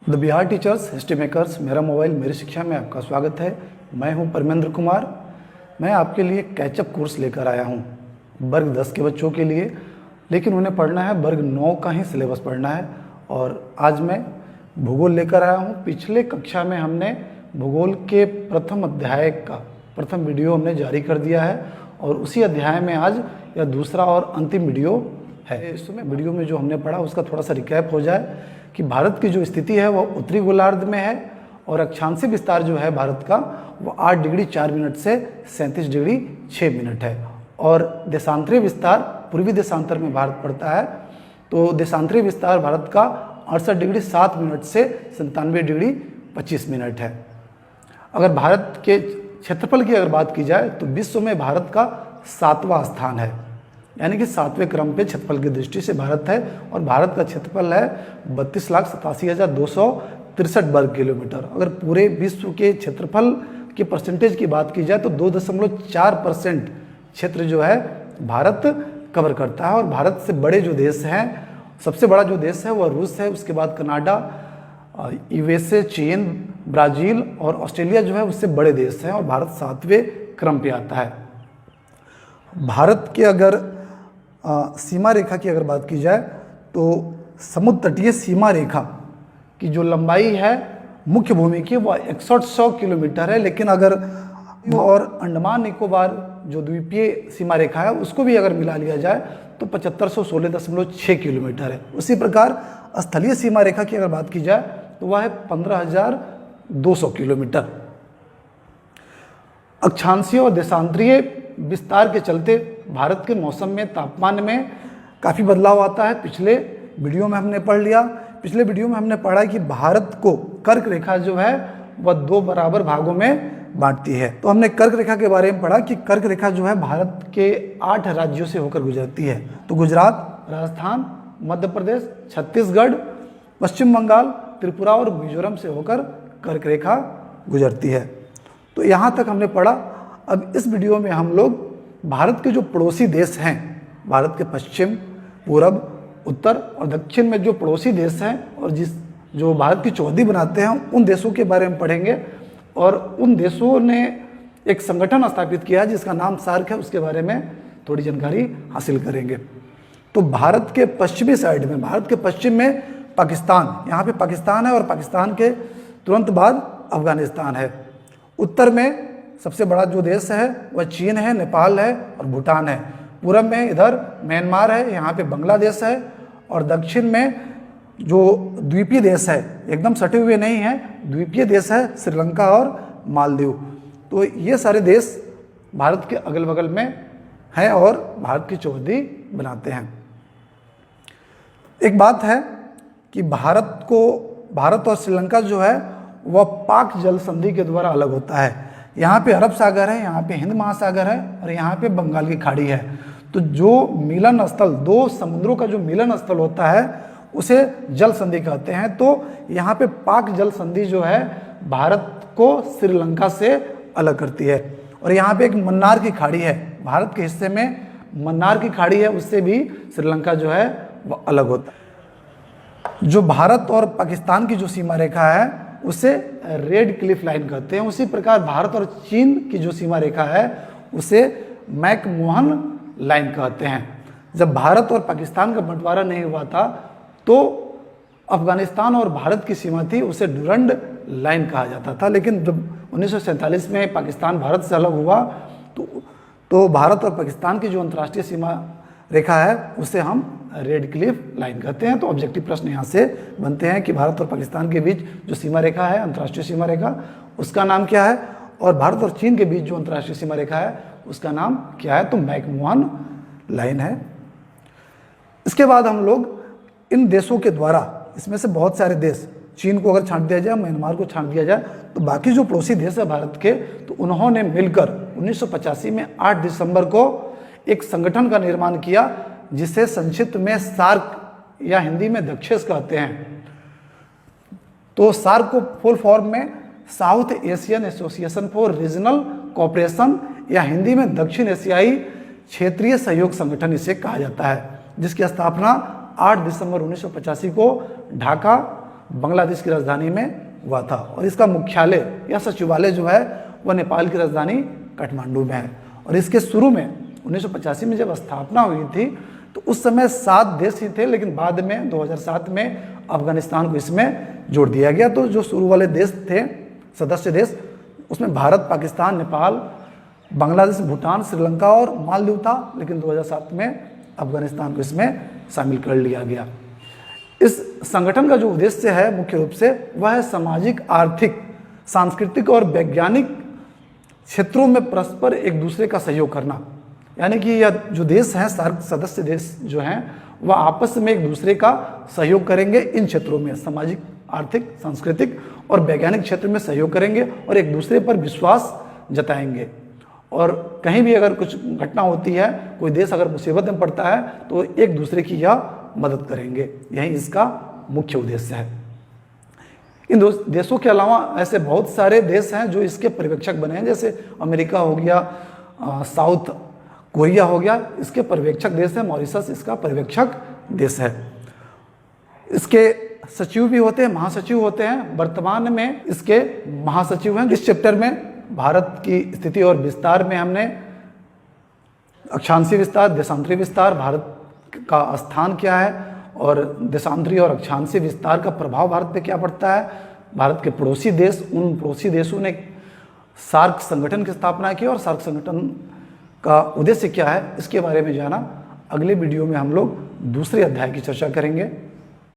The Bihar teachers history makers मेरा mobile मेरी शिक्षा में आपका स्वागत है। मैं हूं परमेंद्र कुमार। मैं आपके लिए कैचअप कोर्स लेकर आया हूं वर्ग 10 के बच्चों के लिए, लेकिन उन्हें पढ़ना है वर्ग 9 का ही सिलेबस पढ़ना है। और आज मैं भूगोल लेकर आया हूं। पिछले कक्षा में हमने भूगोल के प्रथम अध्याय का प्रथम वीडियो हमने जारी कर दिया है और उसी अध्याय में आज यह दूसरा और अंतिम वीडियो है। इसमें वीडियो में जो हमने पढ़ा उसका थोड़ा सा रिकैप हो जाए कि भारत की जो स्थिति है वह उत्तरी गोलार्ध में है और अक्षांशीय विस्तार जो है भारत का वो 8 डिग्री 4 मिनट से 37 डिग्री 6 मिनट है। और देशांतरीय विस्तार पूर्वी देशांतर में भारत पड़ता है, तो देशांतरीय विस्तार भारत का 68 डिग्री 7 मिनट से 97 डिग्री 25 मिनट है। अगर भारत के क्षेत्रफल की अगर बात की जाए तो विश्व में भारत का 7वां स्थान है, यानी कि 7वें क्रम पे क्षेत्रफल की दृष्टि से भारत है। और भारत का क्षेत्रफल है 32,87,263 वर्ग किलोमीटर। अगर पूरे विश्व के क्षेत्रफल के परसेंटेज की बात की जाए तो 2.4% क्षेत्र जो है भारत कवर करता है। और भारत से बड़े जो देश हैं, सबसे बड़ा जो देश है वह रूस है, उसके बाद कनाडा, यूएसए, चीन, ब्राज़ील और ऑस्ट्रेलिया जो है उससे बड़े देश हैं और भारत 7वें क्रम पे आता है। भारत के अगर सीमा रेखा की अगर बात की जाए तो समुद्र तटीय सीमा रेखा की जो लंबाई है मुख्य भूमि की वह 6100 किलोमीटर है, लेकिन अगर और अंडमान निकोबार जो द्वीपीय सीमा रेखा है उसको भी अगर मिला लिया जाए तो 7516.6 किलोमीटर है। उसी प्रकार स्थलीय सीमा रेखा की अगर बात की जाए तो वह है 15,200 किलोमीटर। अक्षांशीय और देशांतरीय विस्तार के चलते भारत के मौसम में तापमान में काफ़ी बदलाव आता है। पिछले वीडियो में हमने पढ़ लिया, पिछले वीडियो में हमने पढ़ा कि भारत को कर्क रेखा जो है वह 2 बराबर भागों में बांटती है। तो हमने कर्क रेखा के बारे में पढ़ा कि कर्क रेखा जो है भारत के 8 राज्यों से होकर गुजरती है। तो गुजरात, राजस्थान, मध्य प्रदेश, छत्तीसगढ़, पश्चिम बंगाल, त्रिपुरा और मिजोरम से होकर कर्क रेखा गुजरती है। तो यहाँ तक हमने पढ़ा। अब इस वीडियो में हम लोग भारत के जो पड़ोसी देश हैं, भारत के पश्चिम, पूरब, उत्तर और दक्षिण में जो पड़ोसी देश हैं और जो भारत की चौहदी बनाते हैं उन देशों के बारे में पढ़ेंगे। और उन देशों ने एक संगठन स्थापित किया है जिसका नाम सार्क है, उसके बारे में थोड़ी जानकारी हासिल करेंगे। तो भारत के पश्चिमी साइड में, भारत के पश्चिम में पाकिस्तान, यहाँ पे पाकिस्तान है और पाकिस्तान के तुरंत बाद अफगानिस्तान है। उत्तर में सबसे बड़ा जो देश है वह चीन है, नेपाल है और भूटान है। पूरब में इधर म्यांमार है, यहाँ पे बांग्लादेश है। और दक्षिण में जो द्वीपीय देश है, एकदम सटे हुए नहीं है, द्वीपीय देश है श्रीलंका और मालदीव। तो ये सारे देश भारत के अगल बगल में हैं और भारत की चौहदी बनाते हैं। एक बात है कि भारत और श्रीलंका जो है वह पाक जल संधि के द्वारा अलग होता है। यहाँ पे अरब सागर है, यहाँ पे हिंद महासागर है और यहाँ पे बंगाल की खाड़ी है। तो जो मिलन स्थल, 2 समुद्रों का जो मिलन स्थल होता है उसे जल संधि कहते हैं। तो यहाँ पे पाक जल संधि जो है भारत को श्रीलंका से अलग करती है। और यहाँ पे एक मन्नार की खाड़ी है, भारत के हिस्से में मन्नार की खाड़ी है, उससे भी श्रीलंका जो है वह अलग होता है। जो भारत और पाकिस्तान की जो सीमा रेखा है उसे रेड क्लिफ लाइन कहते हैं। उसी प्रकार भारत और चीन की जो सीमा रेखा है उसे मैकमोहन लाइन कहते हैं। जब भारत और पाकिस्तान का बंटवारा नहीं हुआ था तो अफगानिस्तान और भारत की सीमा थी, उसे डुरंड लाइन कहा जाता था। लेकिन जब 1947 में पाकिस्तान भारत से अलग हुआ तो भारत और पाकिस्तान की जो अंतर्राष्ट्रीय सीमा रेखा है उसे हम रेड क्लिफ लाइन कहते हैं। तो ऑब्जेक्टिव प्रश्न यहाँ से बनते हैं कि भारत और पाकिस्तान के बीच जो सीमा रेखा है, अंतर्राष्ट्रीय सीमा रेखा, उसका नाम क्या है, और भारत और चीन के बीच जो अंतर्राष्ट्रीय सीमा रेखा है उसका नाम क्या है, तो मैकमोहन लाइन है। इसके बाद हम लोग इन देशों के द्वारा, इसमें से बहुत सारे देश, चीन को अगर छांट दिया जाए, म्यांमार को छांट दिया जाए, तो बाकी जो पड़ोसी देश है भारत के, तो उन्होंने मिलकर 1985 में 8 दिसंबर को एक संगठन का निर्माण किया जिसे संक्षिप्त में सार्क या हिंदी में दक्षेस कहते हैं। तो सार्क को फुल फॉर्म में south Asian association for regional cooperation या हिंदी में दक्षिण एशियाई क्षेत्रीय सहयोग संगठन इसे कहा जाता है, जिसकी स्थापना 8 दिसंबर 1985 को ढाका बांग्लादेश की राजधानी में हुआ था और इसका मुख्यालय या सचिवालय जो है वह नेपाल की राजधानी काठमांडू में है। और इसके शुरू में 1985 में जब स्थापना हुई थी तो उस समय 7 देश ही थे, लेकिन बाद में 2007 में अफगानिस्तान को इसमें जोड़ दिया गया। तो जो शुरू वाले देश थे सदस्य देश, उसमें भारत, पाकिस्तान, नेपाल, बांग्लादेश, भूटान, श्रीलंका और मालदीव था, लेकिन 2007 में अफगानिस्तान को इसमें शामिल कर लिया गया। इस संगठन का जो उद्देश्य है मुख्य रूप से वह है सामाजिक, आर्थिक, सांस्कृतिक और वैज्ञानिक क्षेत्रों में परस्पर एक दूसरे का सहयोग करना। यानी कि यह जो देश हैं, सार्क सदस्य देश जो हैं, वह आपस में एक दूसरे का सहयोग करेंगे इन क्षेत्रों में, सामाजिक, आर्थिक, सांस्कृतिक और वैज्ञानिक क्षेत्र में सहयोग करेंगे और एक दूसरे पर विश्वास जताएंगे। और कहीं भी अगर कुछ घटना होती है, कोई देश अगर मुसीबत में पड़ता है तो एक दूसरे की यह मदद करेंगे। यही इसका मुख्य उद्देश्य है। इन देशों के अलावा ऐसे बहुत सारे देश हैं जो इसके पर्यवेक्षक बने हैं, जैसे अमेरिका हो गया, साउथ कोरिया हो गया, इसके पर्यवेक्षक देश है। मॉरिशस इसका पर्यवेक्षक देश है। इसके सचिव भी होते हैं, महासचिव होते हैं। वर्तमान में इसके महासचिव हैं। इस चैप्टर में भारत की स्थिति और विस्तार में हमने अक्षांशीय विस्तार, देशांतरीय विस्तार, भारत का स्थान क्या है और देशांतरीय और अक्षांशीय विस्तार का प्रभाव भारत पे क्या पड़ता है, भारत के पड़ोसी देश, उन पड़ोसी देशों ने सार्क संगठन की स्थापना की और सार्क संगठन का उद्देश्य क्या है, इसके बारे में जाना। अगले वीडियो में हम लोग दूसरे अध्याय की चर्चा करेंगे।